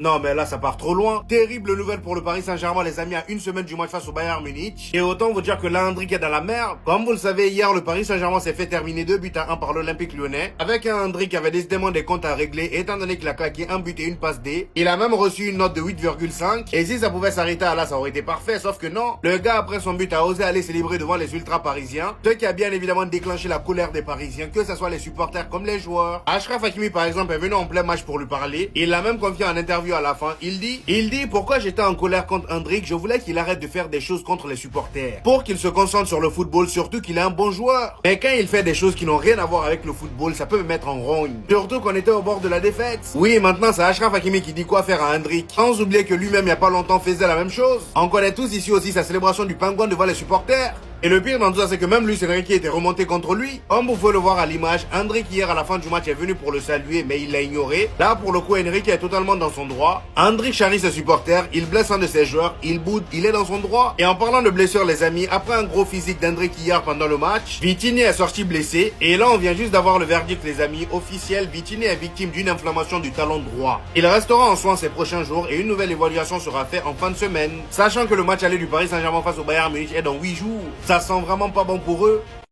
Non mais là ça part trop loin. Terrible nouvelle pour le Paris Saint-Germain les amis à une semaine du match face au Bayern Munich. Et autant vous dire que là Hendrick est dans la merde. Comme vous le savez hier le Paris Saint-Germain s'est fait terminer 2-1 par l'Olympique Lyonnais. Avec un Hendrick qui avait décidément des comptes à régler étant donné qu'il a claqué un but et une passe D. Il a même reçu une note de 8,5. Et si ça pouvait s'arrêter à là ça aurait été parfait. Sauf que non. Le gars après son but a osé aller célébrer devant les ultras parisiens. Ce qui a bien évidemment déclenché la colère des Parisiens. Que ce soit les supporters comme les joueurs. Achraf Hakimi par exemple est venu en plein match pour lui parler. Il l'a même confié en interview à la fin. Il dit pourquoi j'étais en colère contre Hendrick, je voulais qu'il arrête de faire des choses contre les supporters. Pour qu'il se concentre sur le football, surtout qu'il est un bon joueur. Mais quand il fait des choses qui n'ont rien à voir avec le football, ça peut me mettre en rogne. Surtout qu'on était au bord de la défaite. Oui, maintenant c'est Achraf Hakimi qui dit quoi faire à Hendrick. Sans oublier que lui-même il y a pas longtemps faisait la même chose. On connaît tous ici aussi sa célébration du pingouin devant les supporters. Et le pire dans tout ça, c'est que même Luis Enrique était remonté contre lui. Comme vous pouvez le voir à l'image, Hendrick hier à la fin du match est venu pour le saluer, mais il l'a ignoré. Là, pour le coup, Enrique est totalement dans son droit. Hendrick charrie ses supporters, il blesse un de ses joueurs, il boude, il est dans son droit. Et en parlant de blessure, les amis, après un gros physique d'Hendrick hier pendant le match, Vitinha est sorti blessé. Et là, on vient juste d'avoir le verdict, les amis, officiel. Vitinha est victime d'une inflammation du talon droit. Il restera en soins ces prochains jours et une nouvelle évaluation sera faite en fin de semaine. Sachant que le match aller du Paris Saint-Germain face au Bayern Munich est dans 8 jours. Ça sent vraiment pas bon pour eux.